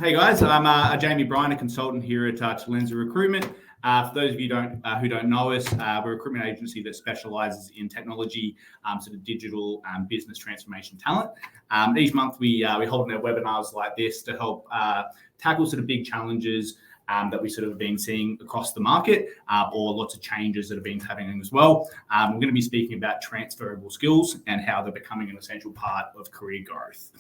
Hey guys, I'm Jamie Bryant, a consultant here at Talenza Recruitment. For those of you who don't know us, we're a recruitment agency that specialises in technology, sort of digital business transformation talent. Each month we hold our webinars like this to help tackle sort of big challenges that we sort of been seeing across the market, or lots of changes that have been happening as well. We're going to be speaking about transferable skills and how they're becoming an essential part of career growth.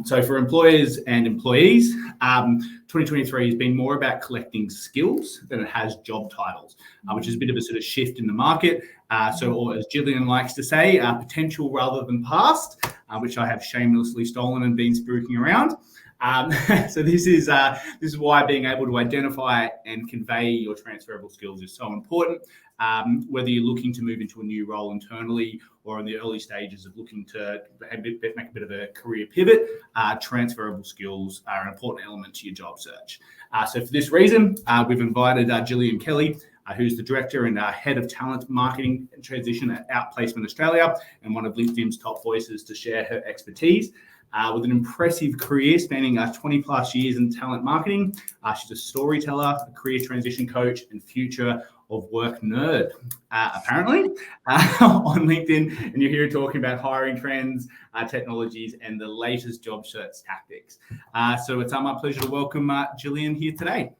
So for employers and employees, 2023 has been more about collecting skills than it has job titles, which is a bit of a sort of shift in the market. Or as Gillian likes to say, potential rather than past, which I have shamelessly stolen and been spruiking around. So this is why being able to identify and convey your transferable skills is so important. Whether you're looking to move into a new role internally or in the early stages of looking to make a bit of a career pivot, transferable skills are an important element to your job search. So for this reason, we've invited Gillian Kelly, who's the Director and Head of Talent Marketing and Transition at Outplacement Australia and one of LinkedIn's top voices, to share her expertise. With an impressive career spanning 20 plus years in talent marketing. She's a storyteller, a career transition coach, and future of work nerd, apparently, on LinkedIn. And you're here talking about hiring trends, technologies, and the latest job search tactics. So it's my pleasure to welcome Gillian here today.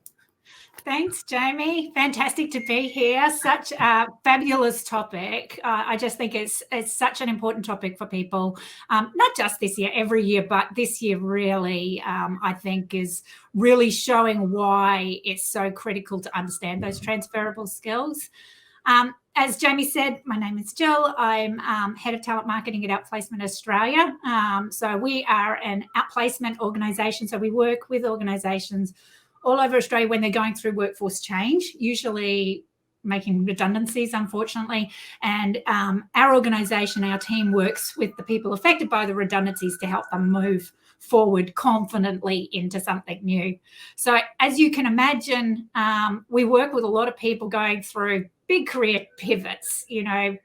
Thanks, Jamie. Fantastic to be here. Such a fabulous topic. I just think it's such an important topic for people, not just this year, every year, but this year really, I think, is really showing why it's so critical to understand those transferable skills. As Jamie said, my name is Jill. I'm Head of Talent Marketing at Outplacement Australia. So we are an outplacement organisation. So we work with organisations all over Australia when they're going through workforce change, usually making redundancies, unfortunately. And our organisation, our team, works with the people affected by the redundancies to help them move forward confidently into something new. So as you can imagine, we work with a lot of people going through big career pivots,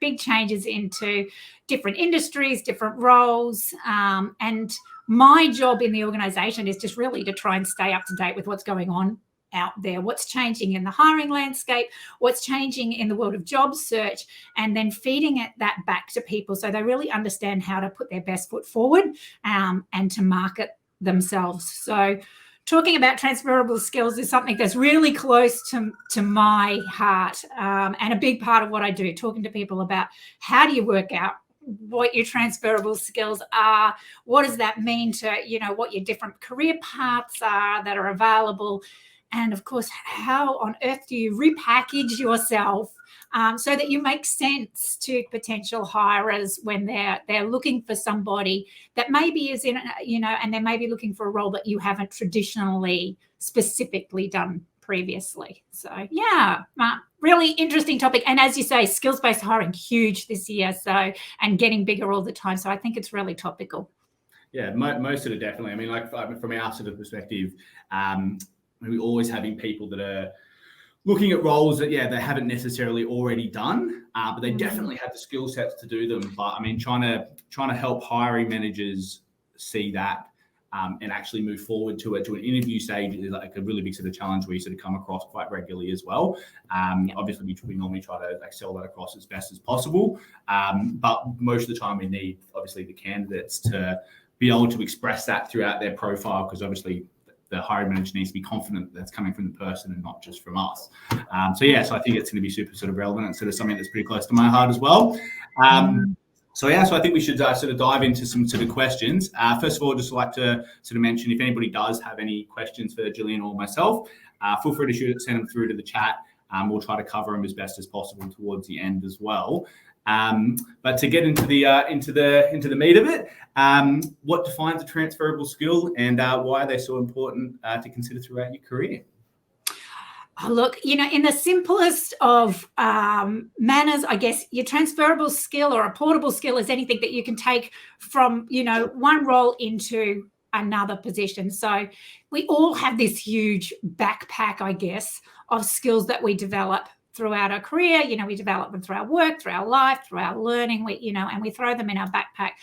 big changes into different industries, different roles. And my job in the organisation is just really to try and stay up to date with what's going on out there, what's changing in the hiring landscape, what's changing in the world of job search, and then feeding that back to people so they really understand how to put their best foot forward and to market themselves. So talking about transferable skills is something that's really close to my heart, and a big part of what I do, talking to people about how do you work out what your transferable skills are, what does that mean to, what your different career paths are that are available, and of course, how on earth do you repackage yourself so that you make sense to potential hirers when they're looking for somebody that maybe is in, and they may be looking for a role that you haven't traditionally specifically done previously. So yeah, really interesting topic. And as you say, skills-based hiring, huge this year, and getting bigger all the time. So I think it's really topical. Yeah, most of it definitely. I mean, like from our sort of perspective, we're always having people that are looking at roles that, they haven't necessarily already done, but they definitely have the skill sets to do them. But I mean, trying to help hiring managers see that and actually move forward to an interview stage is like a really big sort of challenge we sort of come across quite regularly as well. Obviously, we normally try to sell that across as best as possible, but most of the time we need, obviously, the candidates to be able to express that throughout their profile, because obviously the hiring manager needs to be confident that's coming from the person and not just from us. So I think it's going to be super sort of relevant and sort of something that's pretty close to my heart as well. So I think we should sort of dive into some sort of questions. First of all, just like to sort of mention, if anybody does have any questions for Gillian or myself, feel free to send them through to the chat. We'll try to cover them as best as possible towards the end as well. But to get into the meat of it, what defines a transferable skill, and why are they so important to consider throughout your career? Oh, look, in the simplest of manners, I guess your transferable skill or a portable skill is anything that you can take from, one role into another position. So we all have this huge backpack, I guess, of skills that we develop throughout our career. We develop them through our work, through our life, through our learning, and we throw them in our backpack.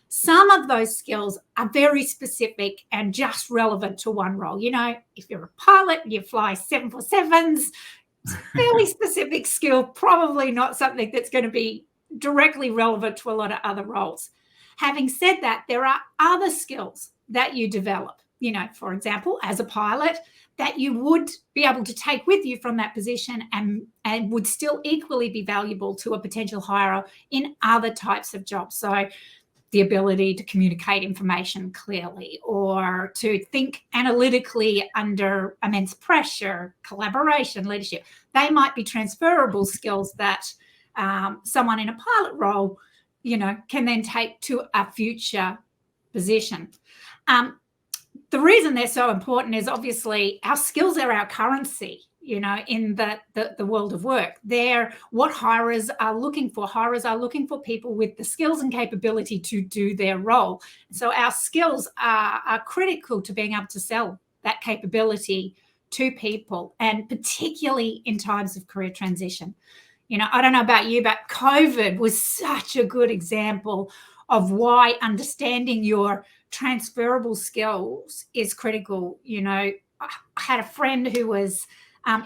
Some of those skills are very specific and just relevant to one role. You know, if you're a pilot, you fly 747s, it's a fairly specific skill, probably not something that's going to be directly relevant to a lot of other roles. Having said that, there are other skills that you develop, you know, for example, as a pilot, that you would be able to take with you from that position and would still equally be valuable to a potential hirer in other types of jobs. So the ability to communicate information clearly, or to think analytically under immense pressure, collaboration, leadership. They might be transferable skills that someone in a pilot role, you know, can then take to a future position. The reason they're so important is obviously our skills are our currency, you know, in the world of work. They're what hirers are looking for. Hirers are looking for people with the skills and capability to do their role. So our skills are critical to being able to sell that capability to people, and particularly in times of career transition. You know, I don't know about you, but COVID was such a good example of why understanding your transferable skills is critical. You know, I had a friend who was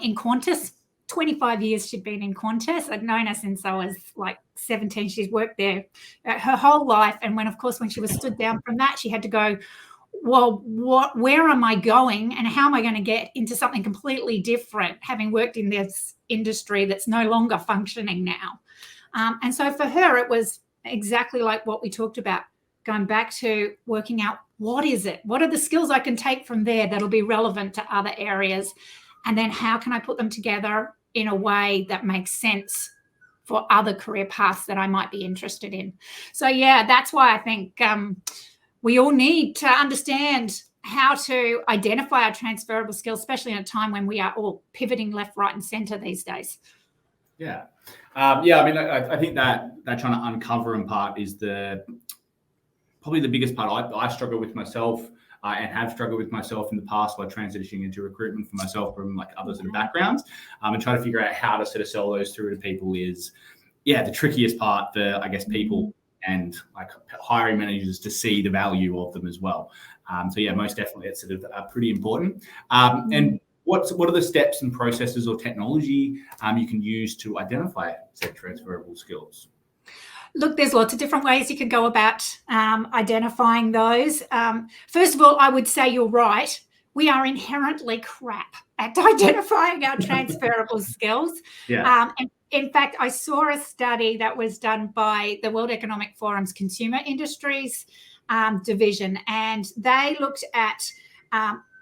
in Qantas. 25 years she'd been in Qantas. I'd known her since I was like 17. She's worked there her whole life. And when she was stood down from that, she had to go, well, where am I going and how am I going to get into something completely different, having worked in this industry that's no longer functioning now? And so for her, it was exactly like what we talked about, going back to working out what is it? What are the skills I can take from there that'll be relevant to other areas? And then how can I put them together in a way that makes sense for other career paths that I might be interested in? So, yeah, that's why I think we all need to understand how to identify our transferable skills, especially in a time when we are all pivoting left, right, and centre these days. Yeah. I mean, I think that trying to uncover in part is probably the biggest part. I struggle with myself and have struggled with myself in the past by transitioning into recruitment for myself from like others in the backgrounds, and trying to figure out how to sort of sell those through to people is, the trickiest part for, I guess, people and like hiring managers to see the value of them as well. Most definitely it's sort of pretty important. And what are the steps and processes or technology you can use to identify said transferable skills? Look, there's lots of different ways you can go about identifying those. First of all, I would say you're right. We are inherently crap at identifying our transferable skills. Yeah. In fact, I saw a study that was done by the World Economic Forum's Consumer Industries division, and they looked at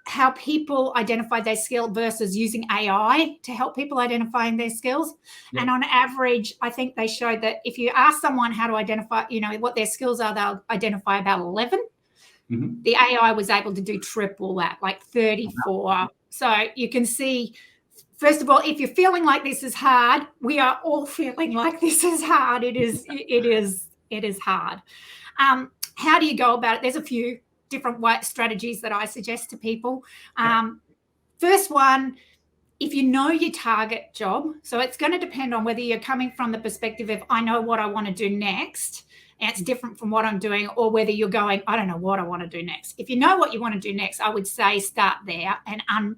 how people identify their skill versus using AI to help people identifying their skills. Yeah. And on average, I think they showed that if you ask someone how to identify, you know, what their skills are, they'll identify about 11. Mm-hmm. The AI was able to do triple that, like 34. So you can see, first of all, if you're feeling like this is hard, we are all feeling like this is hard. It is hard. How do you go about it? There's a few different strategies that I suggest to people. First one, if you know your target job, so it's going to depend on whether you're coming from the perspective of I know what I want to do next, and it's different from what I'm doing, or whether you're going, I don't know what I want to do next. If you know what you want to do next, I would say start there and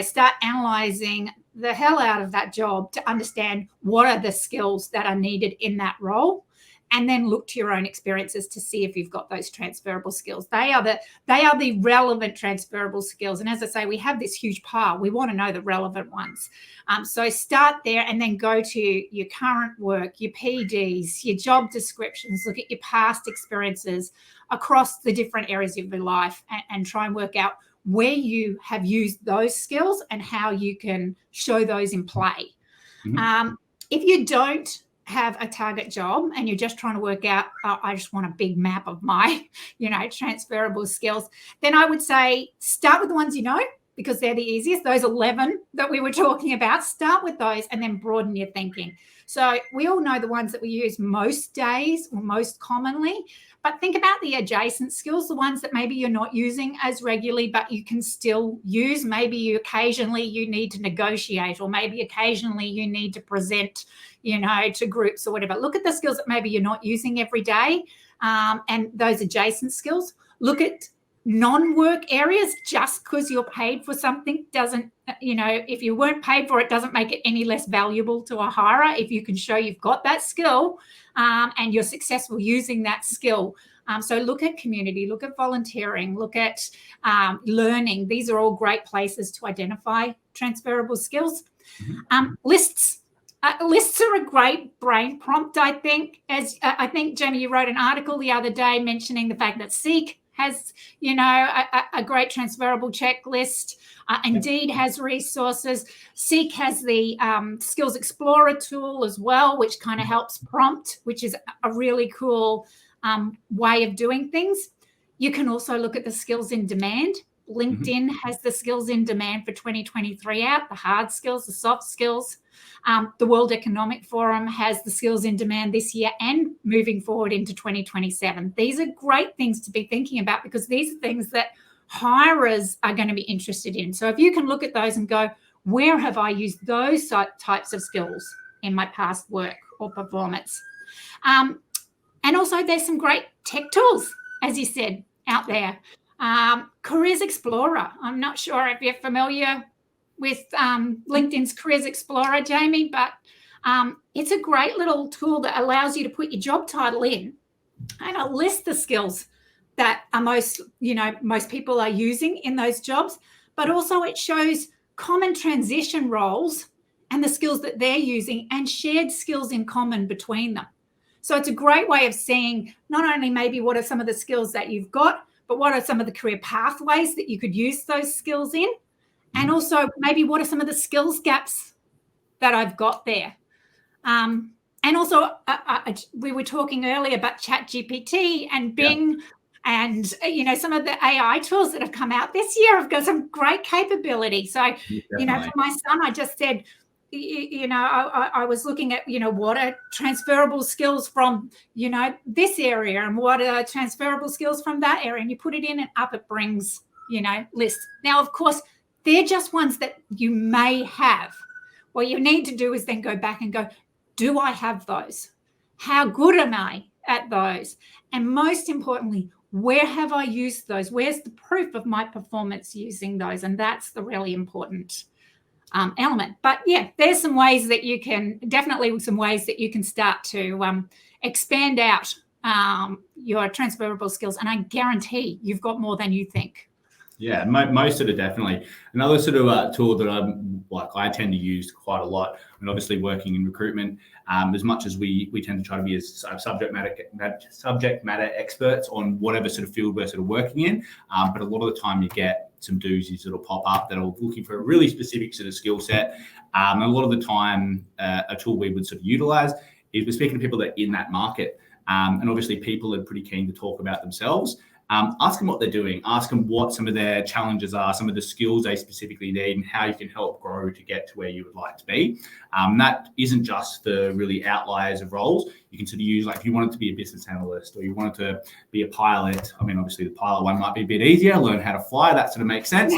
start analysing the hell out of that job to understand what are the skills that are needed in that role. And then look to your own experiences to see if you've got those transferable skills. They are the relevant transferable skills. And as I say, we have this huge pile. We want to know the relevant ones. So start there and then go to your current work, your PDs, your job descriptions, look at your past experiences across the different areas of your life and try and work out where you have used those skills and how you can show those in play. Mm-hmm. If you don't have a target job and you're just trying to work out, I just want a big map of my, transferable skills, then I would say start with the ones you know, because they're the easiest. Those 11 that we were talking about, start with those and then broaden your thinking. So we all know the ones that we use most days or most commonly, but think about the adjacent skills, the ones that maybe you're not using as regularly, but you can still use. Maybe occasionally you need to negotiate, or maybe occasionally you need to present, to groups or whatever. Look at the skills that maybe you're not using every day. and those adjacent skills. Look at non-work areas. Just because you're paid for something doesn't, if you weren't paid for it, doesn't make it any less valuable to a hirer if you can show you've got that skill and you're successful using that skill. So look at community, look at volunteering, look at learning. These are all great places to identify transferable skills. Lists. Lists are a great brain prompt, I think. As I think, Jamie, you wrote an article the other day mentioning the fact that Seek has, a great transferable checklist. Indeed has resources. Seek has the Skills Explorer tool as well, which kind of helps prompt, which is a really cool way of doing things. You can also look at the skills in demand. LinkedIn has the skills in demand for 2023 out, the hard skills, the soft skills. The World Economic Forum has the skills in demand this year and moving forward into 2027. These are great things to be thinking about because these are things that hirers are going to be interested in. So if you can look at those and go, where have I used those types of skills in my past work or performance? And also there's some great tech tools, as you said, out there. Careers Explorer. I'm not sure if you're familiar with LinkedIn's Careers Explorer, Jamie, but it's a great little tool that allows you to put your job title in and it'll list the skills that are most people are using in those jobs, but also it shows common transition roles and the skills that they're using and shared skills in common between them. So it's a great way of seeing not only maybe what are some of the skills that you've got, but what are some of the career pathways that you could use those skills in? And also maybe what are some of the skills gaps that I've got there? And also we were talking earlier about ChatGPT and Bing and, some of the AI tools that have come out this year have got some great capability. So, for my son, I just said, I was looking at, what are transferable skills from, this area and what are transferable skills from that area. And you put it in and up it brings, lists. Now, of course, they're just ones that you may have. What you need to do is then go back and go, do I have those? How good am I at those? And most importantly, where have I used those? Where's the proof of my performance using those? And that's the really important element. But yeah, there's some ways that you can start to expand out your transferable skills. And I guarantee you've got more than you think. Yeah, most of it definitely. Another sort of tool that I tend to use quite a lot, and obviously working in recruitment, as much as we tend to try to be as subject matter experts on whatever sort of field we're sort of working in, but a lot of the time you get some doozies that'll pop up that are looking for a really specific sort of skill set. And a lot of the time, a tool we would sort of utilize is we're speaking to people that are in that market, and obviously people are pretty keen to talk about themselves. Ask them what they're doing, ask them what some of their challenges are, some of the skills they specifically need and how you can help grow to get to where you would like to be. That isn't just for really outliers of roles. You can sort of use, like if you wanted to be a business analyst or you wanted to be a pilot, I mean, obviously the pilot one might be a bit easier, learn how to fly, that sort of makes sense.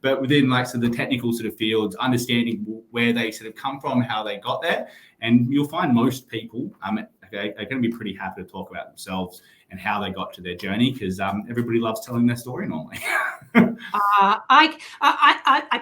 But within like sort of the technical sort of fields, understanding where they sort of come from, how they got there, and you'll find most people are going to be pretty happy to talk about themselves and how they got to their journey, because everybody loves telling their story normally. I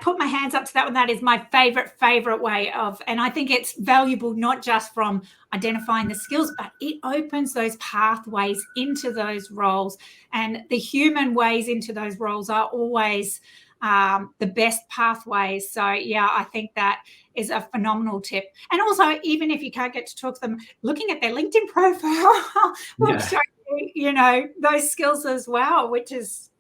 put my hands up to that one. That is my favorite way of, and I think it's valuable not just from identifying the skills, but it opens those pathways into those roles, and the human ways into those roles are always the best pathways. So yeah, I think that is a phenomenal tip. And also, even if you can't get to talk to them, looking at their LinkedIn profile will show you, those skills as well, which is,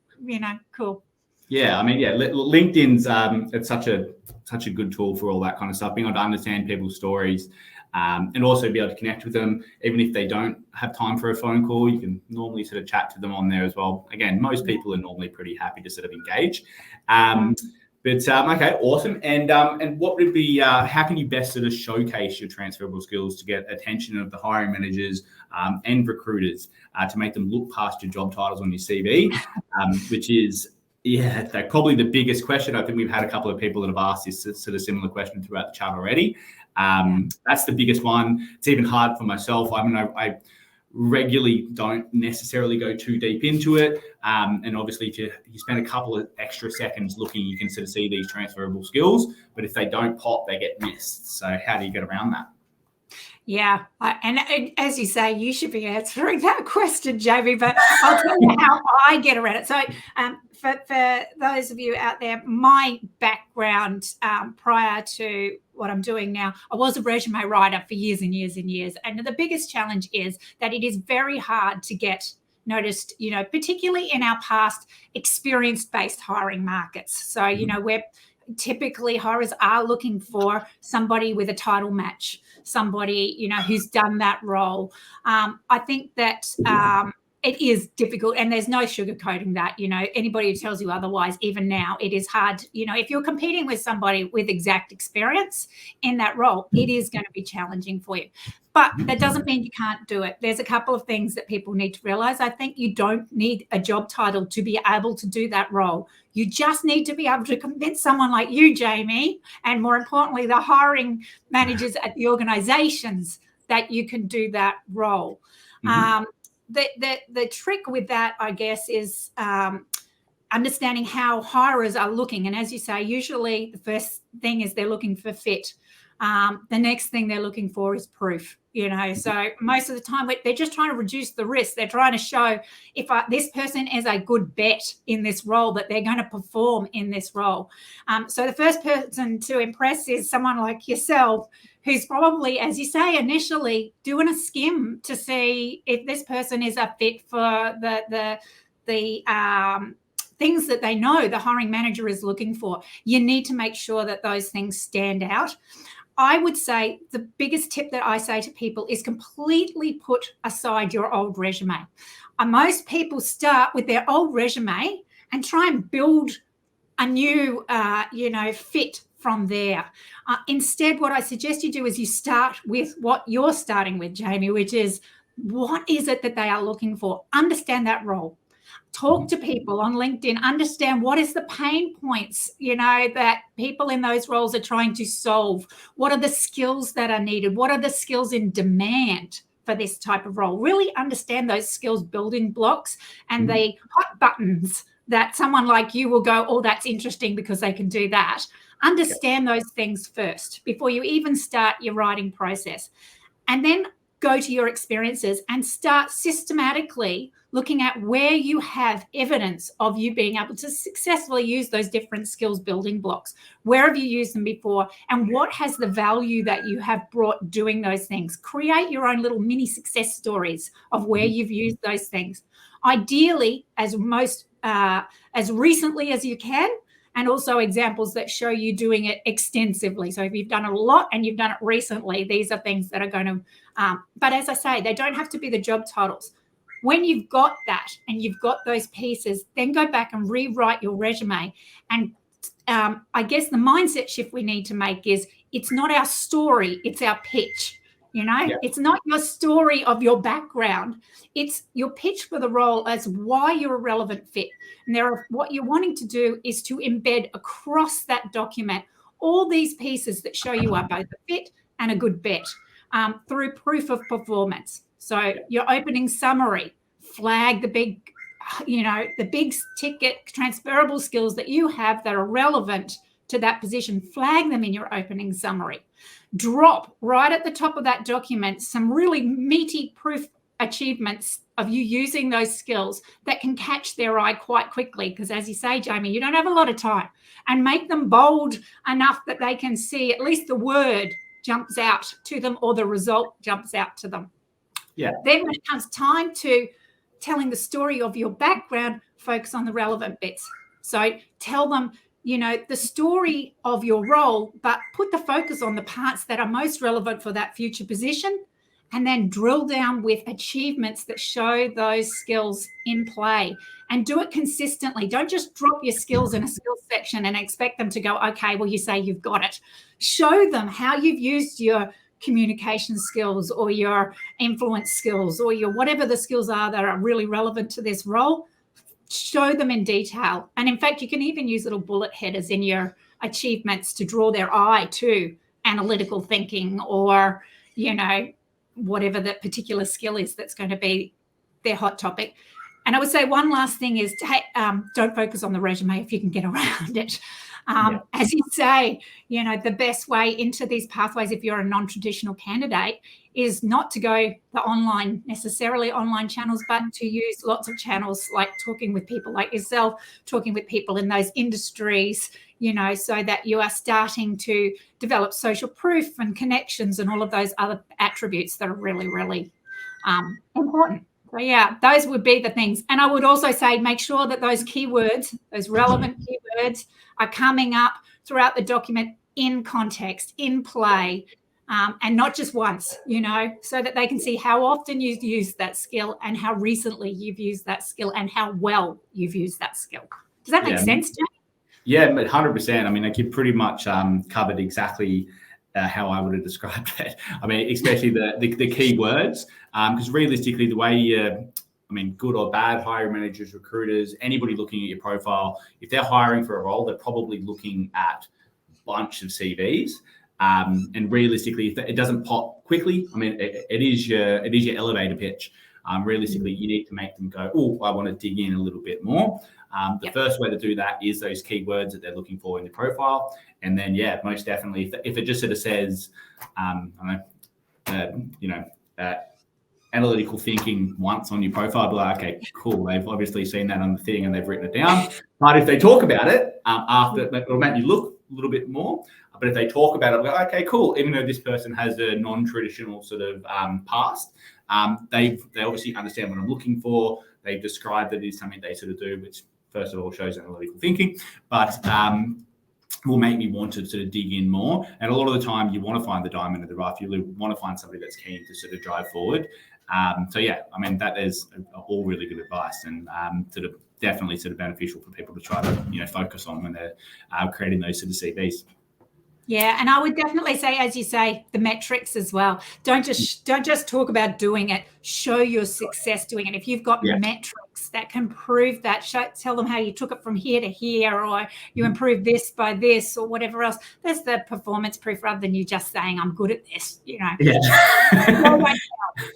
cool. Yeah, I mean, LinkedIn's it's such a good tool for all that kind of stuff, being able to understand people's stories, and also be able to connect with them. Even if they don't have time for a phone call, you can normally sort of chat to them on there as well. Again, most people are normally pretty happy to sort of engage. Okay, awesome. And what would be, how can you best sort of showcase your transferable skills to get attention of the hiring managers and recruiters to make them look past your job titles on your CV, which is, probably the biggest question. I think we've had a couple of people that have asked this sort of similar question throughout the chat already. That's the biggest one. It's even hard for myself. I mean, I regularly don't necessarily go too deep into it. And obviously, if you spend a couple of extra seconds looking, you can sort of see these transferable skills. But if they don't pop, they get missed. So how do you get around that? Yeah, and as you say, you should be answering that question, Jamie, but I'll tell you how I get around it. So for those of you out there, my background prior to what I'm doing now, I was a resume writer for years and years and years. And the biggest challenge is that it is very hard to get noticed, particularly in our past experience-based hiring markets. So, we're typically hirers are looking for somebody with a title match, somebody, who's done that role. I think that it is difficult, and there's no sugarcoating that. Anybody who tells you otherwise, even now, it is hard. If you're competing with somebody with exact experience in that role, it is going to be challenging for you. But that doesn't mean you can't do it. There's a couple of things that people need to realize. I think you don't need a job title to be able to do that role. You just need to be able to convince someone like you, Jamie, and more importantly, the hiring managers at the organizations that you can do that role. Mm-hmm. The trick with that, I guess, is understanding how hirers are looking. And as you say, usually the first thing is they're looking for fit. The next thing they're looking for is proof, so most of the time they're just trying to reduce the risk. They're trying to show if this person is a good bet in this role, that they're going to perform in this role. So the first person to impress is someone like yourself, who's probably, as you say, initially doing a skim to see if this person is a fit for the things that they know the hiring manager is looking for. You need to make sure that those things stand out. I would say the biggest tip that I say to people is completely put aside your old resume. Most people start with their old resume and try and build a new, fit from there. Instead, what I suggest you do is you start with what you're starting with, Jamie, which is what is it that they are looking for? Understand that role. Talk to people on LinkedIn, understand what is the pain points, that people in those roles are trying to solve. What are the skills that are needed? What are the skills in demand for this type of role? Really understand those skills building blocks and the hot buttons that someone like you will go, oh, that's interesting because they can do that. Understand those things first before you even start your writing process. And then go to your experiences and start systematically looking at where you have evidence of you being able to successfully use those different skills building blocks. Where have you used them before? And what has the value that you have brought doing those things? Create your own little mini success stories of where you've used those things. Ideally, as recently as you can, and also examples that show you doing it extensively. So if you've done it a lot and you've done it recently, these are things that are going to, but as I say, they don't have to be the job titles. When you've got that and you've got those pieces, then go back and rewrite your resume. And I guess the mindset shift we need to make is it's not our story, it's our pitch. It's not your story of your background. It's your pitch for the role as why you're a relevant fit. And what you're wanting to do is to embed across that document all these pieces that show you are both a fit and a good bet through proof of performance. So your opening summary, flag the big ticket transferable skills that you have that are relevant to that position, flag them in your opening summary. Drop right at the top of that document some really meaty proof achievements of you using those skills that can catch their eye quite quickly. Because as you say, Jamie, you don't have a lot of time, and make them bold enough that they can see at least the word jumps out to them or the result jumps out to them. Yeah. Then when it comes time to telling the story of your background, focus on the relevant bits. So tell them, the story of your role, but put the focus on the parts that are most relevant for that future position, and then drill down with achievements that show those skills in play, and do it consistently. Don't just drop your skills in a skills section and expect them to go, okay, well, you say you've got it. Show them how you've used your communication skills or your influence skills or your whatever the skills are that are really relevant to this role. Show them in detail. And in fact, you can even use little bullet headers in your achievements to draw their eye to analytical thinking or, whatever that particular skill is that's going to be their hot topic. And I would say one last thing is don't focus on the resume if you can get around it. As you say, the best way into these pathways, if you're a non-traditional candidate, is not to go the necessarily online channels, but to use lots of channels, like talking with people like yourself, talking with people in those industries, so that you are starting to develop social proof and connections and all of those other attributes that are really, really important. So those would be the things. And I would also say, make sure that those keywords, those relevant keywords, are coming up throughout the document in context, in play, and not just once, so that they can see how often you've used that skill and how recently you've used that skill and how well you've used that skill. Does that make sense, Jamie? Yeah, 100%. I mean, like, you pretty much covered exactly how I would have described it. I mean, especially the key words, because realistically, the way good or bad hiring managers, recruiters, anybody looking at your profile, if they're hiring for a role, they're probably looking at a bunch of CVs. And realistically, if it doesn't pop quickly, I mean, it is your elevator pitch. Realistically, you need to make them go, oh, I want to dig in a little bit more. The first way to do that is those keywords that they're looking for in the profile. And then, most definitely, if it just sort of says, analytical thinking once on your profile, be like, okay, cool. They've obviously seen that on the thing and they've written it down. But if they talk about it after, it'll make you look a little bit more. But if they talk about it, we're like, okay, cool. Even though this person has a non-traditional sort of past, they obviously understand what I'm looking for. They've described that it is something they sort of do, which first of all shows analytical thinking, but will make me want to sort of dig in more. And a lot of the time you want to find the diamond in the rough. You want to find somebody that's keen to sort of drive forward. That is all really good advice, and sort of definitely sort of beneficial for people to try to focus on when they're creating those sort of CVs. Yeah, and I would definitely say, as you say, the metrics as well. Don't just talk about doing it. Show your success doing it. If you've got metrics that can prove that, tell them how you took it from here to here, or you improved this by this, or whatever else. That's the performance proof, rather than you just saying, "I'm good at this." Yeah.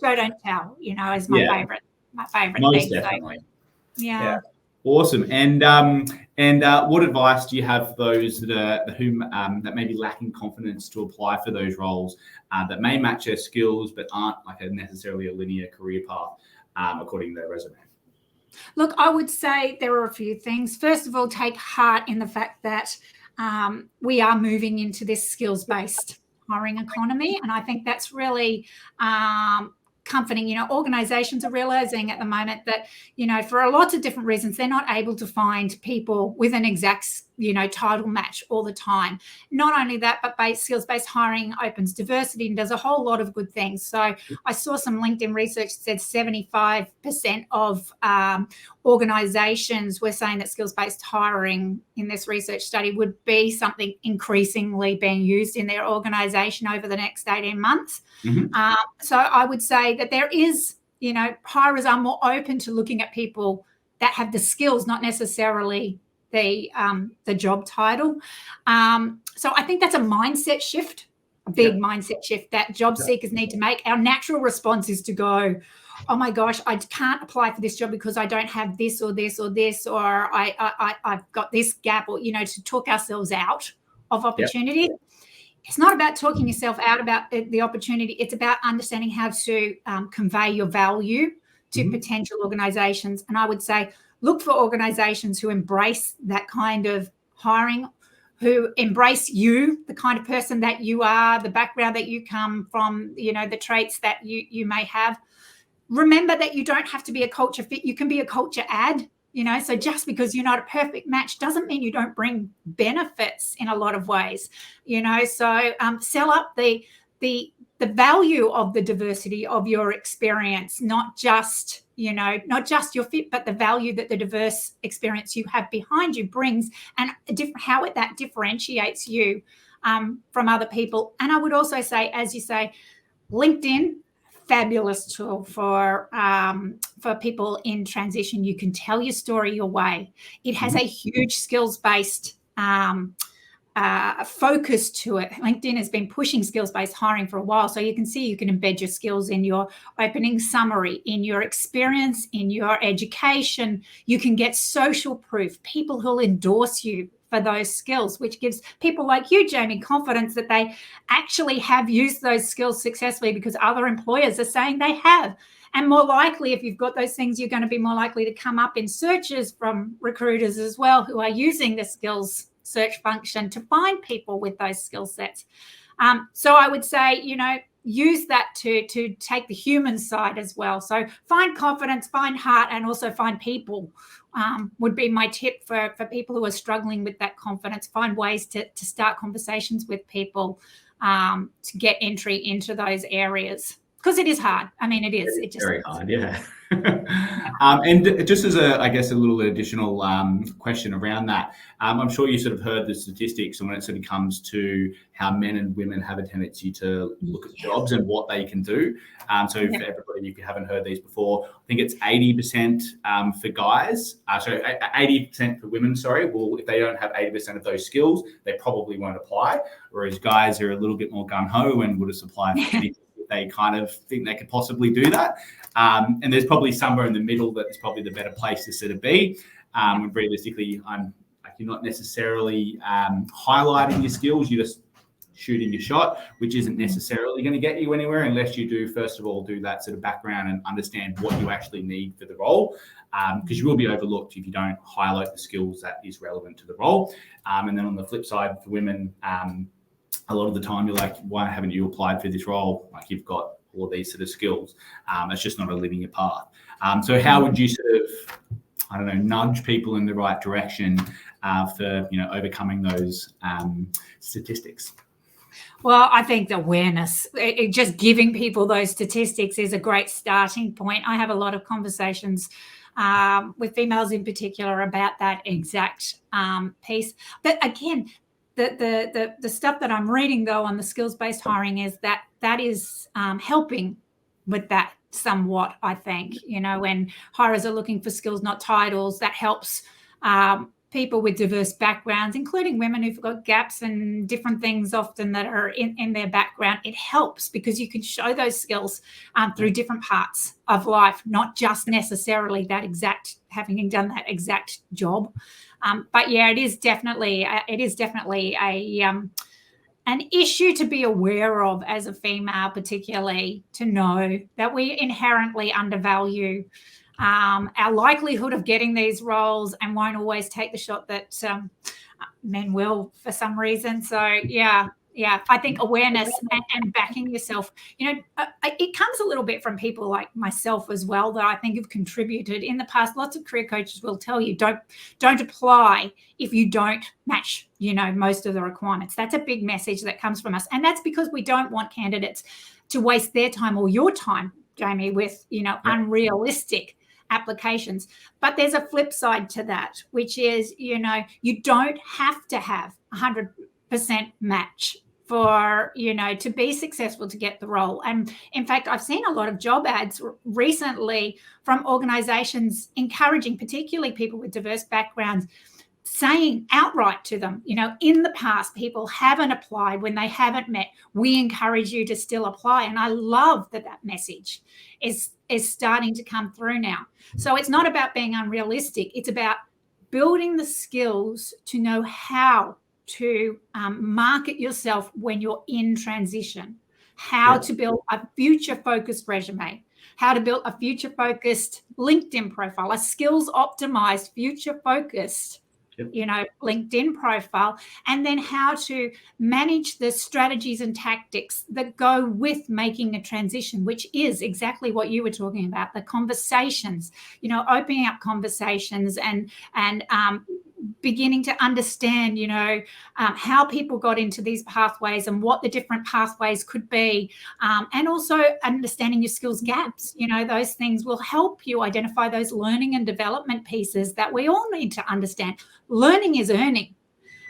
Show don't tell. Is my favorite. My favorite Most thing. definitely. So, yeah. Awesome. And what advice do you have for those that may be lacking confidence to apply for those roles that may match their skills but aren't necessarily a linear career path according to their resume? Look, I would say there are a few things. First of all, take heart in the fact that we are moving into this skills-based hiring economy, and I think that's really comforting. Organizations are realizing at the moment that, for a lot of different reasons, they're not able to find people with an exact, title match all the time. Not only that, but skills-based hiring opens diversity and does a whole lot of good things. So I saw some LinkedIn research that said 75% of organizations were saying that skills-based hiring in this research study would be something increasingly being used in their organization over the next 18 months. Mm-hmm. So I would say that there is, hirers are more open to looking at people that have the skills, not necessarily the job title. So I think that's a mindset shift, a big mindset shift that job seekers need to make. Our natural response is to go, oh my gosh, I can't apply for this job because I don't have this or this or this, or I've got this gap, or, to talk ourselves out of opportunity. Yep. It's not about talking yourself out about the opportunity. It's about understanding how to convey your value to potential organizations. And I would say, look for organizations who embrace that kind of hiring, who embrace you, the kind of person that you are, the background that you come from, the traits that you may have. Remember that you don't have to be a culture fit. You can be a culture add. So just because you're not a perfect match doesn't mean you don't bring benefits in a lot of ways, so sell up the value of the diversity of your experience, not just your fit, but the value that the diverse experience you have behind you brings, and how that differentiates you from other people. And I would also say, as you say, LinkedIn, fabulous tool for people in transition. You can tell your story your way. It has a huge skills-based focus to it. LinkedIn has been pushing skills-based hiring for a while, so you can see you can embed your skills in your opening summary, in your experience, in your education. You can get social proof, people who'll endorse you for those skills, which gives people like you, Jamie, confidence that they actually have used those skills successfully because other employers are saying they have. And more likely, if you've got those things, you're going to be more likely to come up in searches from recruiters as well who are using the skills search function to find people with those skill sets. So I would say, use that to take the human side as well. So find confidence, find heart, and also find people would be my tip for people who are struggling with that confidence. Find ways to start conversations with people to get entry into those areas. Because it is hard. I mean, it is. It's very hard, yeah. And just as a little additional question around that, I'm sure you sort of heard the statistics and when it sort of comes to how men and women have a tendency to look at jobs and what they can do. For everybody, if you haven't heard these before, I think it's 80% for guys. 80% for women, Well, if they don't have 80% of those skills, they probably won't apply. Whereas guys are a little bit more gung-ho and would have applied for anything. They kind of think they could possibly do that. And there's probably somewhere in the middle that's probably the better place to sort of be. And realistically, you're not necessarily highlighting your skills, you're just shooting your shot, which isn't necessarily going to get you anywhere unless you do, first of all, do that sort of background and understand what you actually need for the role. Because you will be overlooked if you don't highlight the skills that is relevant to the role. And then on the flip side, for women, a lot of the time you're like, why haven't you applied for this role? Like you've got all of these sort of skills. It's just not a linear path. So how would you sort of, nudge people in the right direction for, overcoming those statistics? Well, I think the awareness, just giving people those statistics is a great starting point. I have a lot of conversations with females in particular about that exact piece. But again, the stuff that I'm reading, though, on the skills-based hiring is that is helping with that somewhat, I think. When hirers are looking for skills, not titles, that helps people with diverse backgrounds, including women who've got gaps and different things often that are in their background. It helps because you can show those skills through different parts of life, not just necessarily having done that exact job. But yeah, it is definitely an issue to be aware of as a female, particularly to know that we inherently undervalue our likelihood of getting these roles and won't always take the shot that men will for some reason. So yeah, I think awareness and backing yourself, it comes a little bit from people like myself as well that I think have contributed in the past. Lots of career coaches will tell you don't apply if you don't match, most of the requirements. That's a big message that comes from us. And that's because we don't want candidates to waste their time or your time, Jamie, with, unrealistic applications. But there's a flip side to that, which is, you don't have to have 100% match for, to be successful to get the role. And in fact, I've seen a lot of job ads recently from organizations encouraging, particularly people with diverse backgrounds, saying outright to them, in the past, people haven't applied when they haven't met. We encourage you to still apply. And I love that message is starting to come through now. So it's not about being unrealistic. It's about building the skills to know how to market yourself when you're in transition, how to build a future-focused resume, how to build a future-focused LinkedIn profile, a skills-optimized, future-focused LinkedIn profile, and then how to manage the strategies and tactics that go with making a transition, which is exactly what you were talking about, the conversations, opening up conversations and beginning to understand, how people got into these pathways and what the different pathways could be. And also understanding your skills gaps. Those things will help you identify those learning and development pieces that we all need to understand. Learning is earning.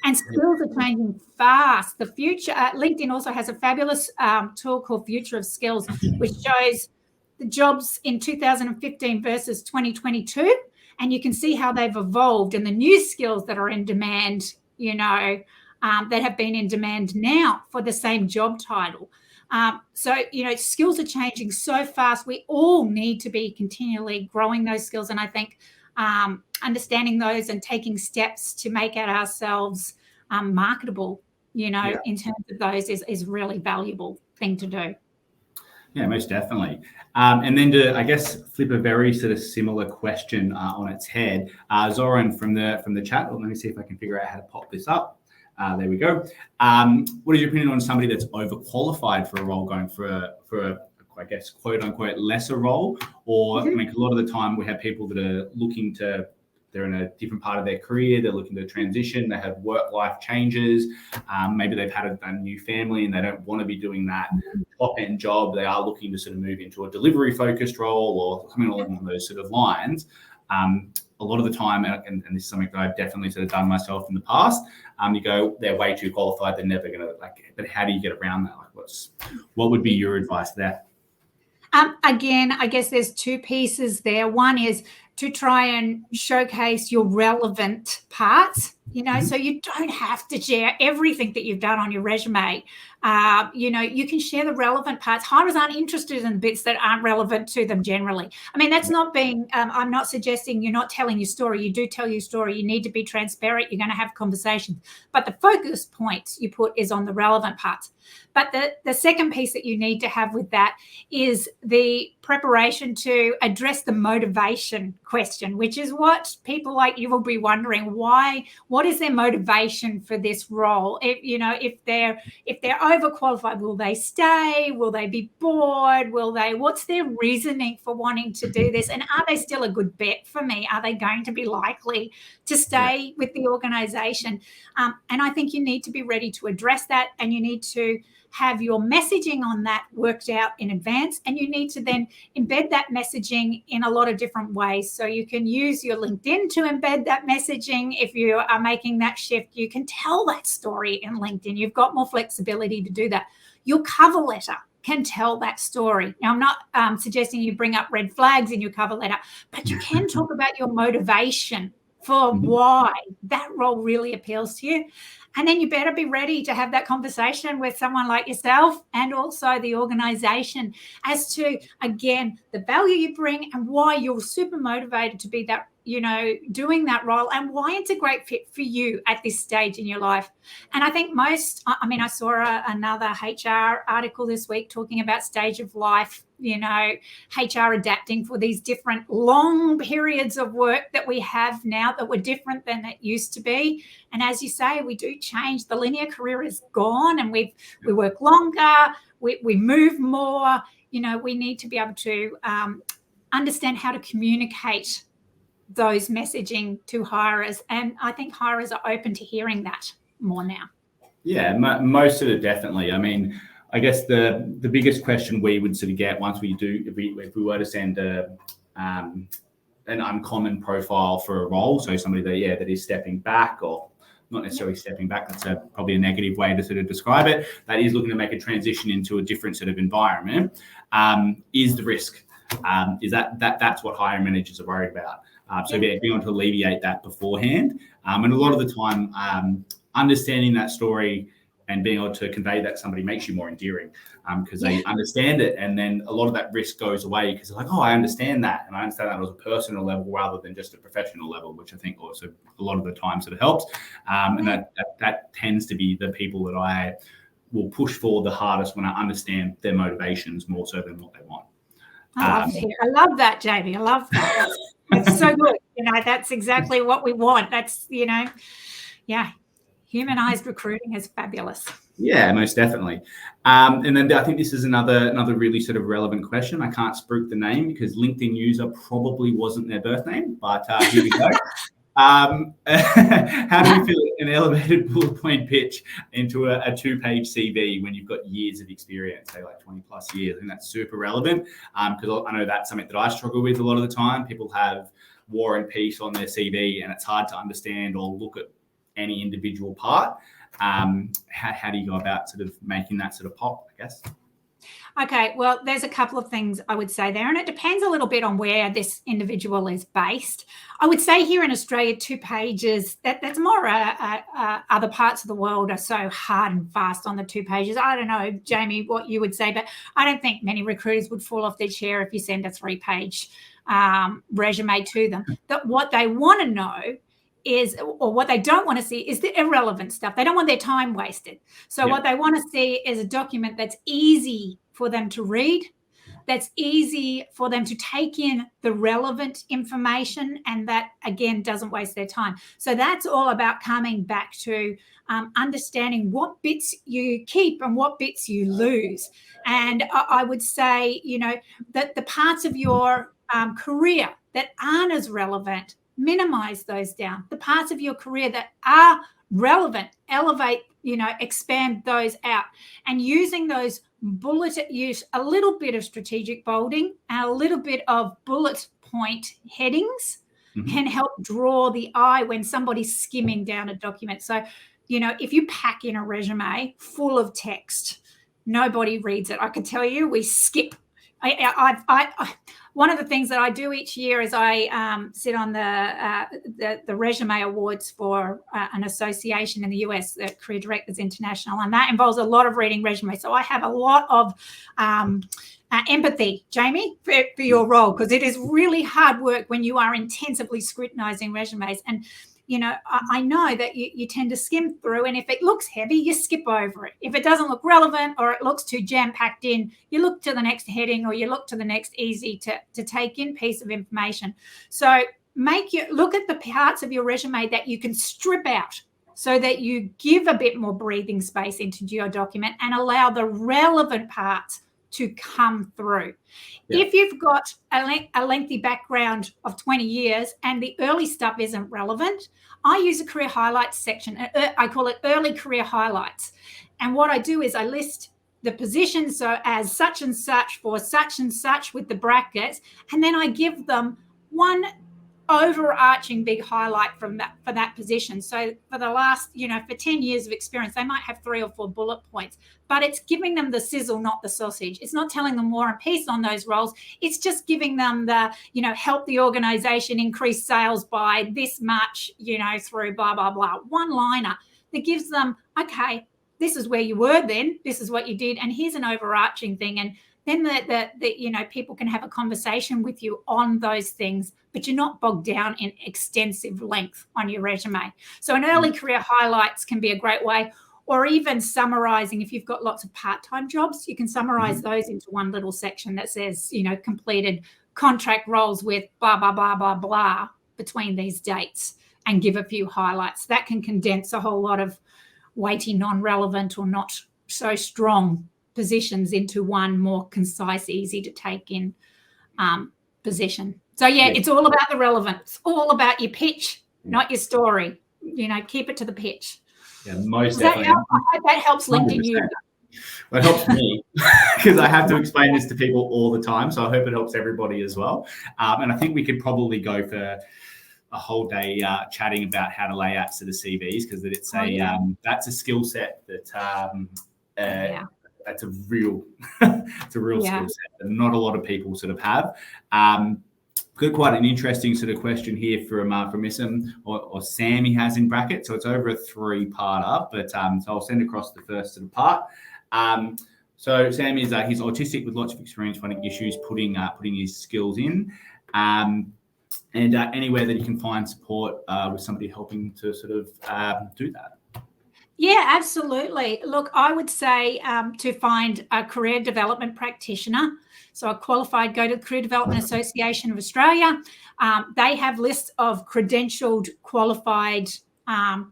And skills are changing fast. The future, LinkedIn also has a fabulous tool called Future of Skills, which shows the jobs in 2015 versus 2022. And you can see how they've evolved and the new skills that are in demand, that have been in demand now for the same job title. So, skills are changing so fast. We all need to be continually growing those skills. And I think understanding those and taking steps to make it ourselves marketable, in terms of those is really valuable thing to do. Yeah, most definitely. And then to, I guess, flip a very sort of similar question on its head, Zoran from the chat. Well, let me see if I can figure out how to pop this up. There we go. What is your opinion on somebody that's overqualified for a role going for a I guess, quote unquote, lesser role? Or I mean, a lot of the time we have people that are looking to, they're in a different part of their career, they're looking to transition, they have work-life changes, maybe they've had a new family and they don't want to be doing that top-end job. They are looking to sort of move into a delivery-focused role or something along those sort of lines. A lot of the time, and this is something that I've definitely sort of done myself in the past, you go, they're way too qualified, they're never going to, but how do you get around that? What would be your advice there? Again, I guess there's two pieces there. One is to try and showcase your relevant parts, so you don't have to share everything that you've done on your resume. You can share the relevant parts. Hirers aren't interested in bits that aren't relevant to them generally. I mean, that's not being, I'm not suggesting you're not telling your story. You do tell your story. You need to be transparent. You're going to have conversations. But the focus points you put is on the relevant parts. But the second piece that you need to have with that is the preparation to address the motivation question, which is what people like you will be wondering. What is their motivation for this role? If they're overqualified, will they stay? Will they be bored? What's their reasoning for wanting to do this? And are they still a good bet for me? Are they going to be likely to stay with the organization? And I think you need to be ready to address that, and you need to have your messaging on that worked out in advance, and you need to then embed that messaging in a lot of different ways. So you can use your LinkedIn to embed that messaging. If you are making that shift, you can tell that story in LinkedIn. You've got more flexibility to do that. Your cover letter can tell that story. Now, I'm not suggesting you bring up red flags in your cover letter, but you can talk about your motivation for why that role really appeals to you. And then you better be ready to have that conversation with someone like yourself and also the organization as to, again, the value you bring and why you're super motivated to be that, doing that role, and why it's a great fit for you at this stage in your life. And I think I saw another HR article this week talking about stage of life, HR adapting for these different long periods of work that we have now that were different than it used to be. And as you say, we do change. The linear career is gone, and we work longer, we move more. We need to be able to understand how to communicate those messaging to hirers. And I think hirers are open to hearing that more now. Yeah, most of it definitely. I mean, I guess the biggest question we would sort of get once we do, if we were to send an uncommon profile for a role, so somebody that is stepping back, or not necessarily stepping back, that's probably a negative way to sort of describe it, that is looking to make a transition into a different sort of environment, is the risk. Is that's what hiring managers are worried about. So being able to alleviate that beforehand. And a lot of the time, understanding that story and being able to convey that to somebody makes you more endearing, because they understand it. And then a lot of that risk goes away because they're like, oh, I understand that. And I understand that on a personal level rather than just a professional level, which I think also a lot of the time sort of helps. And that tends to be the people that I will push for the hardest when I understand their motivations more so than what they want. I love that, Jamie. I love that. That's so good. That's exactly what we want. That's, humanized recruiting is fabulous. Yeah, most definitely. And then I think this is another really sort of relevant question. I can't spruik the name because LinkedIn user probably wasn't their birth name, but here we go. How do you feel an elevated bullet point pitch into a 2-page CV when you've got years of experience, say like 20 plus years? I think that's super relevant because I know that's something that I struggle with a lot of the time. People have War and Peace on their CV and it's hard to understand or look at any individual part. How do you go about sort of making that sort of pop, I guess? Okay, well, there's a couple of things I would say there, and it depends a little bit on where this individual is based. I would say here in Australia, 2 pages, that's more other parts of the world are so hard and fast on the 2 pages. I don't know, Jamie, what you would say, but I don't think many recruiters would fall off their chair if you send a 3-page resume to them. That what they want to know is, or what they don't want to see is the irrelevant stuff. They don't want their time wasted. So what they want to see is a document that's easy for them to read, that's easy for them to take in the relevant information, and that, again, doesn't waste their time. So that's all about coming back to understanding what bits you keep and what bits you lose. And I would say, that the parts of your career that aren't as relevant, minimize those down. The parts of your career that are relevant, elevate, expand those out. And using those use a little bit of strategic bolding and a little bit of bullet point headings can help draw the eye when somebody's skimming down a document. So, if you pack in a resume full of text, nobody reads it. I can tell you, we skip. One of the things that I do each year is I sit on the resume awards for an association in the US, the Career Directors International, and that involves a lot of reading resumes. So I have a lot of empathy, Jamie, for your role, because it is really hard work when you are intensively scrutinizing resumes. And I know that you tend to skim through, and if it looks heavy, you skip over it. If it doesn't look relevant or it looks too jam-packed in, you look to the next heading or you look to the next easy to take in piece of information. So look at the parts of your resume that you can strip out so that you give a bit more breathing space into your document and allow the relevant parts to come through. Yeah. If you've got a lengthy background of 20 years and the early stuff isn't relevant, I use a career highlights section. I call it early career highlights. And what I do is I list the positions, so as such and such for such and such with the brackets, and then I give them one overarching big highlight for that position. So for the last, for 10 years of experience, they might have 3 or 4 bullet points, but it's giving them the sizzle, not the sausage. It's not telling them War and Peace on those roles. It's just giving them the, help the organization increase sales by this much, through blah, blah, blah. One-liner that gives them, okay, this is where you were then, this is what you did, and here's an overarching thing. And then the people can have a conversation with you on those things, but you're not bogged down in extensive length on your resume. So an early career highlights can be a great way, or even summarizing. If you've got lots of part-time jobs, you can summarize those into one little section that says, completed contract roles with blah, blah, blah, blah, blah between these dates, and give a few highlights. That can condense a whole lot of weighty, non-relevant or not so strong positions into one more concise, easy to take in position. So it's all about the relevance, all about your pitch, not your story. Keep it to the pitch. Yeah, most definitely. That helps LinkedIn you. Well, it helps me because I have to explain this to people all the time. So I hope it helps everybody as well. And I think we could probably go for a whole day chatting about how to lay out to the CVs, because it's that's a skill set that that's a real skill set that not a lot of people sort of have. Got quite an interesting sort of question here from Issam or Sam, he has in brackets. So it's over a 3-parter, but so I'll send across the first sort of part. So Sam is he's autistic with lots of experience finding issues putting his skills in, and anywhere that he can find support with somebody helping to sort of do that. Yeah, absolutely. Look, I would say to find a career development practitioner. So a qualified, go to the Career Development Association of Australia. They have lists of credentialed, qualified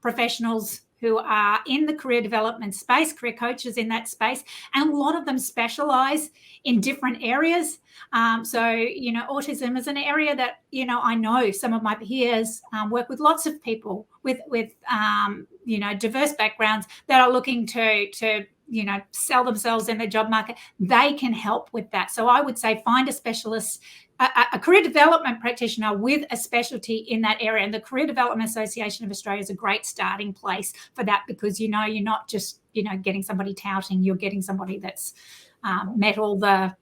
professionals who are in the career development space, career coaches in that space, and a lot of them specialize in different areas. So, autism is an area that, I know some of my peers work with lots of people with diverse backgrounds that are looking to sell themselves in the job market. They can help with that. So I would say find a specialist, a career development practitioner with a specialty in that area. And the Career Development Association of Australia is a great starting place for that, because, you're not just, getting somebody touting, you're getting somebody that's met all the,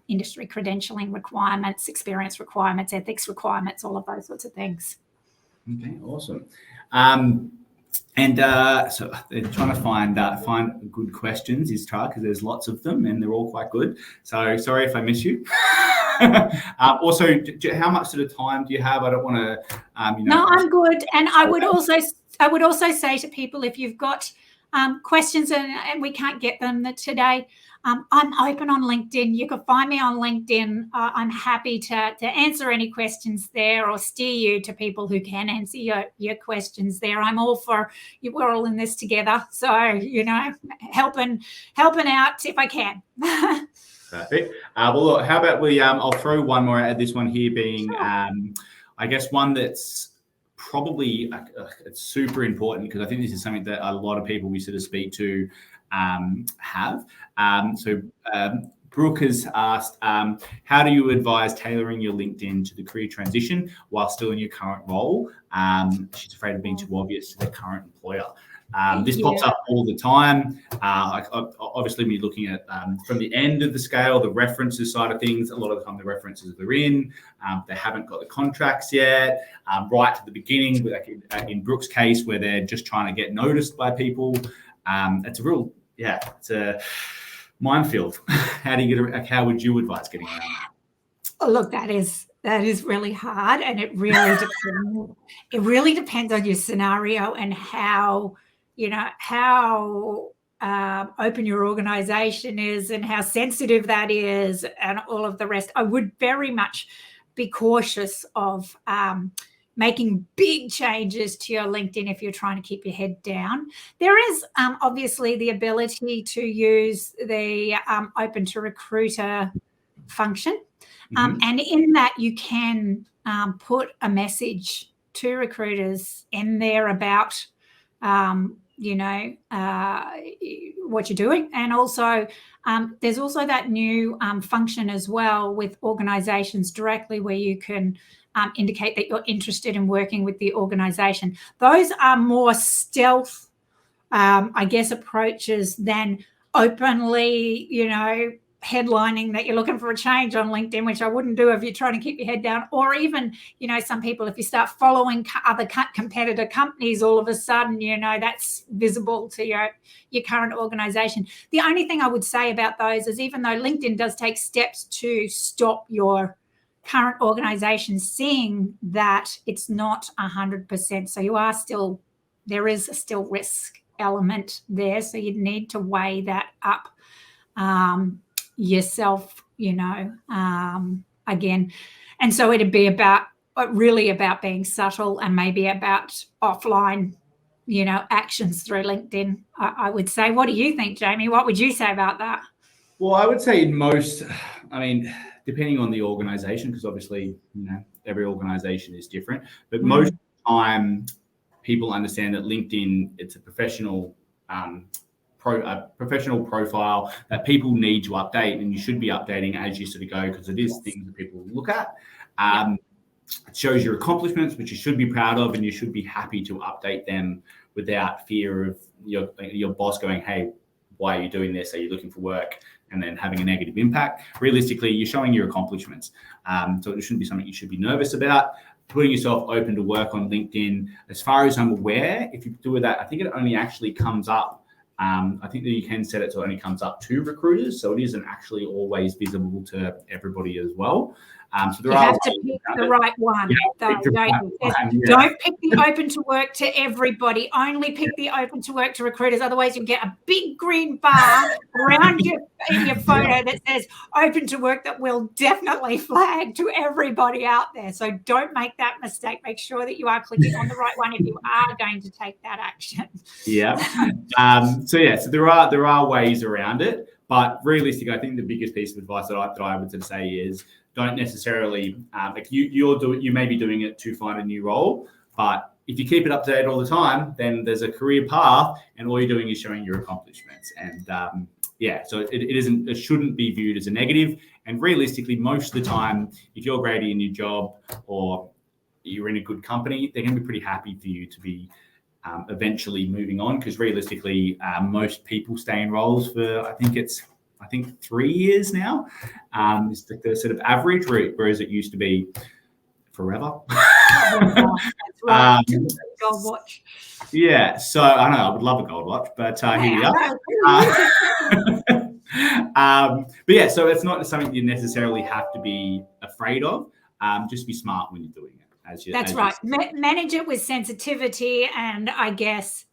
industry credentialing requirements, experience requirements, ethics requirements, all of those sorts of things. Okay, awesome. So they're trying to find good questions because there's lots of them and they're all quite good. So sorry if I miss you. Also, how much sort of time do you have? I don't want to. No, I'm good. And I would also say to people, if you've got questions and we can't get them today, I'm open on LinkedIn. You can find me on LinkedIn. I'm happy to answer any questions there or steer you to people who can answer your questions there. I'm all for you. We're all in this together. So, helping out if I can. Perfect. Well, look, how about I'll throw one more at this one here being, sure. I guess one that's probably it's super important because I think this is something that a lot of people we sort of speak to have. Brooke has asked, how do you advise tailoring your LinkedIn to the career transition while still in your current role? She's afraid of being too obvious to the current employer. This pops up all the time. Obviously, we're looking at from the end of the scale, the references side of things. A lot of the time, the references are in. They haven't got the contracts yet. Right to the beginning, like in Brooke's case, where they're just trying to get noticed by people. It's a minefield. How would you advise getting around that? Oh, look, that is really hard, and it really depends. It really depends on your scenario and how open your organization is and how sensitive that is and all of the rest. I would very much be cautious of making big changes to your LinkedIn if you're trying to keep your head down. There is obviously the ability to use the open to recruiter function. And in that you can put a message to recruiters in there about, what you're doing. And also there's also that new function as well with organizations directly where you can indicate that you're interested in working with the organization. Those are more stealth, approaches than openly, headlining that you're looking for a change on LinkedIn, which I wouldn't do if you're trying to keep your head down. Or even, some people, if you start following other competitor companies, all of a sudden, that's visible to your current organization. The only thing I would say about those is even though LinkedIn does take steps to stop your current organization seeing that it's not 100%. So there is still risk element there. So you'd need to weigh that up yourself, again. And so it'd be really about being subtle and maybe about offline, actions through LinkedIn, I would say. What do you think, Jamie? What would you say about that? Well, I would say depending on the organization, because obviously, every organization is different, but most of the time people understand that LinkedIn, it's a professional profile that people need to update, and you should be updating as you sort of go because it is things that people look at. It shows your accomplishments, which you should be proud of, and you should be happy to update them without fear of your boss going, hey, why are you doing this? Are you looking for work? And then having a negative impact. Realistically, you're showing your accomplishments. So it shouldn't be something you should be nervous about. Putting yourself open to work on LinkedIn, as far as I'm aware, if you do that, I think it only actually comes up. I think that you can set it so it only comes up to recruiters, so it isn't actually always visible to everybody as well. So you have to pick the right one. Don't pick the open to work to everybody. Only pick the open to work to recruiters. Otherwise, you'll get a big green bar around in your photo that says open to work that will definitely flag to everybody out there. So don't make that mistake. Make sure that you are clicking on the right one if you are going to take that action. Yeah. So there are ways around it, but realistically, I think the biggest piece of advice that I would say is don't necessarily you may be doing it to find a new role, but if you keep it up to date all the time, then there's a career path, and all you're doing is showing your accomplishments. And so it shouldn't be viewed as a negative. And realistically, most of the time, if you're great in your job or you're in a good company, they're going to be pretty happy for you to be eventually moving on, because realistically, most people stay in roles for I think I think 3 years now. Is the sort of average, whereas it used to be forever. That's right. Gold watch. Yeah, so I know I would love a gold watch, but here we are. But yeah, so it's not something you necessarily have to be afraid of. Just be smart when you're doing it. That's right. Manage it with sensitivity and I guess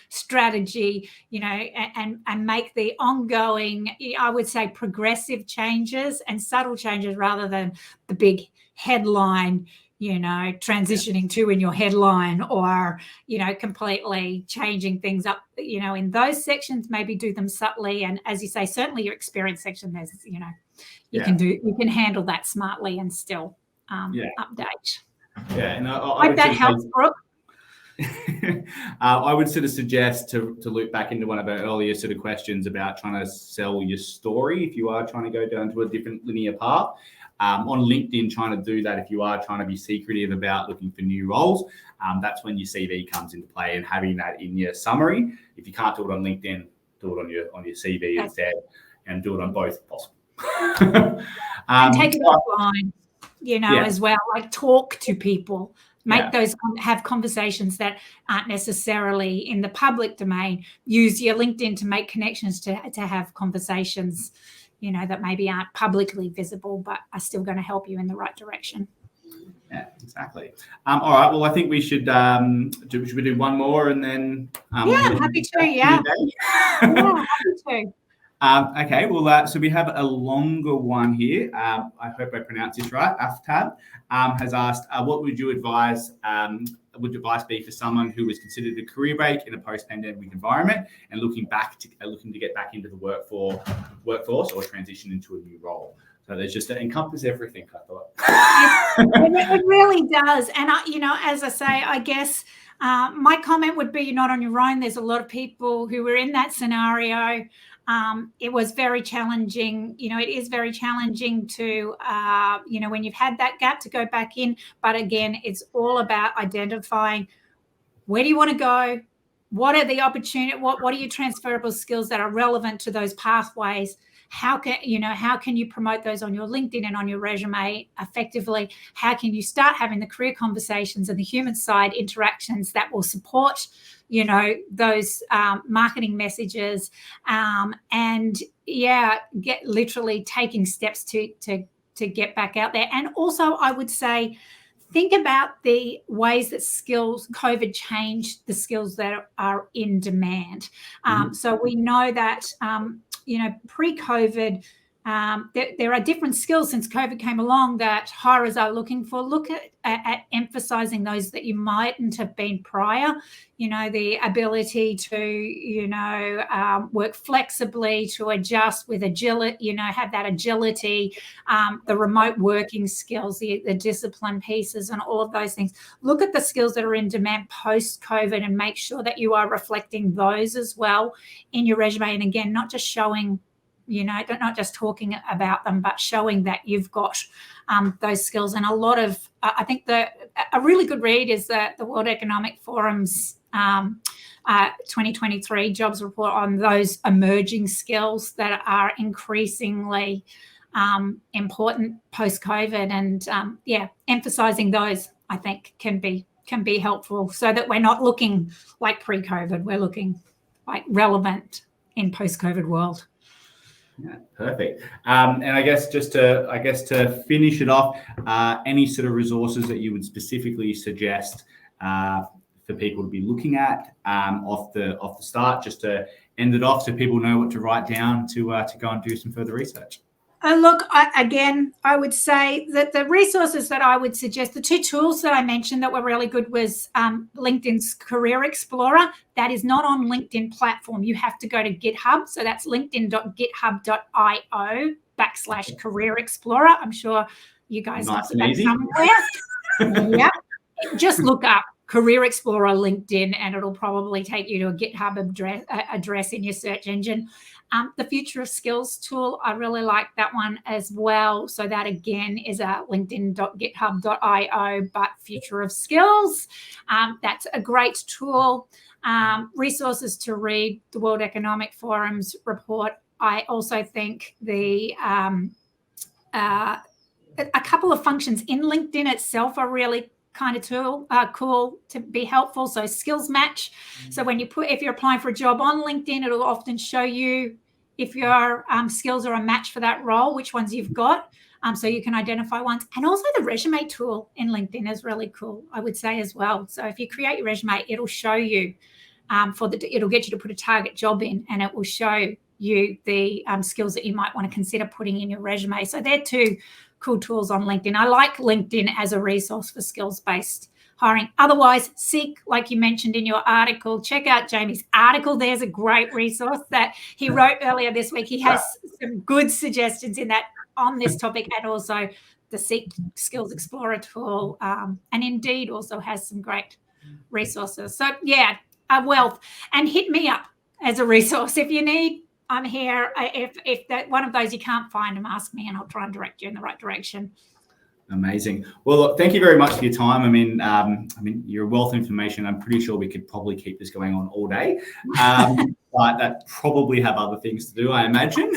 strategy, and make the ongoing, I would say, progressive changes and subtle changes rather than the big headline, transitioning to in your headline or, completely changing things up, in those sections, maybe do them subtly. And as you say, certainly your experience section, there's, you can handle that smartly and still update. Yeah, and I hope that helps, Brooke. I would sort of suggest to loop back into one of our earlier sort of questions about trying to sell your story if you are trying to go down to a different linear path. On LinkedIn, trying to do that if you are trying to be secretive about looking for new roles, that's when your CV comes into play and having that in your summary. If you can't do it on LinkedIn, do it on your CV instead, and do it on both if possible. And take it offline. As well, like talk to people, have conversations that aren't necessarily in the public domain. Use your LinkedIn to make connections to have conversations, that maybe aren't publicly visible, but are still going to help you in the right direction. Yeah, exactly. All right. Well, I think we should should we do one more and then? I'm happy to. Yeah, happy to. Okay, well, so we have a longer one here. I hope I pronounced this right. Aftab has asked, what would you advise? Would advice be for someone who was considered a career break in a post-pandemic environment and looking to get back into the workforce or transition into a new role? So there's just to encompass everything, I thought. It really does, and as I say, I guess. My comment would be you're not on your own. There's a lot of people who were in that scenario. It was very challenging. It is very challenging to, when you've had that gap to go back in. But again, it's all about identifying where do you want to go? What are the opportunities? What are your transferable skills that are relevant to those pathways? How can you promote those on your LinkedIn and on your resume effectively? How can you start having the career conversations and the human side interactions that will support, those marketing messages, and get literally taking steps to get back out there. And also, I would say, think about the ways that COVID changed the skills that are in demand. So we know that, pre-COVID, there are different skills since COVID came along that hirers are looking for. Look at emphasizing those that you mightn't have been prior. The ability to, work flexibly, to adjust with agility, have that agility, the remote working skills, the discipline pieces and all of those things. Look at the skills that are in demand post-COVID and make sure that you are reflecting those as well in your resume. And again, not just showing, not just talking about them, but showing that you've got those skills. And a lot of, I think a really good read is the World Economic Forum's 2023 jobs report on those emerging skills that are increasingly important post-COVID. And emphasizing those, I think, can be helpful so that we're not looking like pre-COVID. We're looking like relevant in post-COVID world. Yeah, perfect. And I guess to finish it off, any sort of resources that you would specifically suggest for people to be looking at off the start, just to end it off, so people know what to write down to go and do some further research. Look, I would say that the resources that I would suggest, the two tools that I mentioned that were really good was LinkedIn's Career Explorer. That is not on LinkedIn platform. You have to go to GitHub. So that's linkedin.github.io/Career Explorer. I'm sure you guys nice have and that somewhere. Yeah. Just look up Career Explorer LinkedIn and it'll probably take you to a GitHub address in your search engine. The Future of Skills tool, I really like that one as well. So that again is at linkedin.github.io, but Future of Skills. That's a great tool. Resources to read: the World Economic Forum's report I also think a couple of functions in LinkedIn itself are really kind of cool to be helpful. So skills match. So when if you're applying for a job on LinkedIn, it'll often show you if your skills are a match for that role, which ones you've got. So you can identify ones. And also the resume tool in LinkedIn is really cool, I would say as well. So if you create your resume, it'll show you it'll get you to put a target job in, and it will show you the skills that you might want to consider putting in your resume. So they're two cool tools on LinkedIn. I like LinkedIn as a resource for skills-based hiring. Otherwise, Seek, like you mentioned in your article, check out Jamie's article. There's a great resource that he wrote earlier this week. He has some good suggestions in that on this topic, and also the Seek Skills Explorer tool. And Indeed also has some great resources. So yeah, a wealth. And hit me up as a resource if you need. I'm here. If that one of those you can't find them, ask me and I'll try and direct you in the right direction. Amazing. Well, look, thank you very much for your time. I mean, you're a wealth of information. I'm pretty sure we could probably keep this going on all day, but that probably have other things to do, I imagine.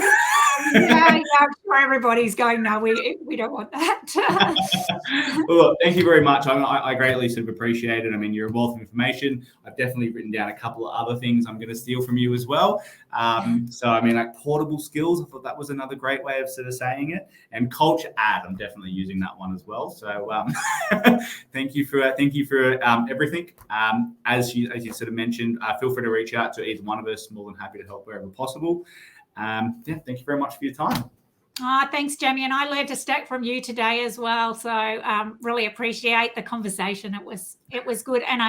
Yeah, I'm sure everybody's going, no, we don't want that. Well, look, thank you very much. I greatly sort of appreciate it. I mean, you're a wealth of information. I've definitely written down a couple of other things I'm going to steal from you as well. So, I mean, like portable skills, I thought that was another great way of sort of saying it. And culture add, I'm definitely using that one as well. So, thank you for everything. As you sort of mentioned, feel free to reach out to either one of us. More than happy to help wherever possible. Thank you very much for your time. Thanks, Jamie. And I learned a stack from you today as well. So really appreciate the conversation. It was good. And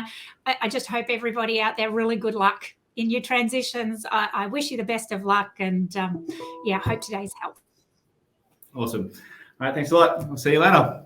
I just hope everybody out there, really good luck in your transitions. I wish you the best of luck, and hope today's helped. Awesome. All right. Thanks a lot. I'll see you later.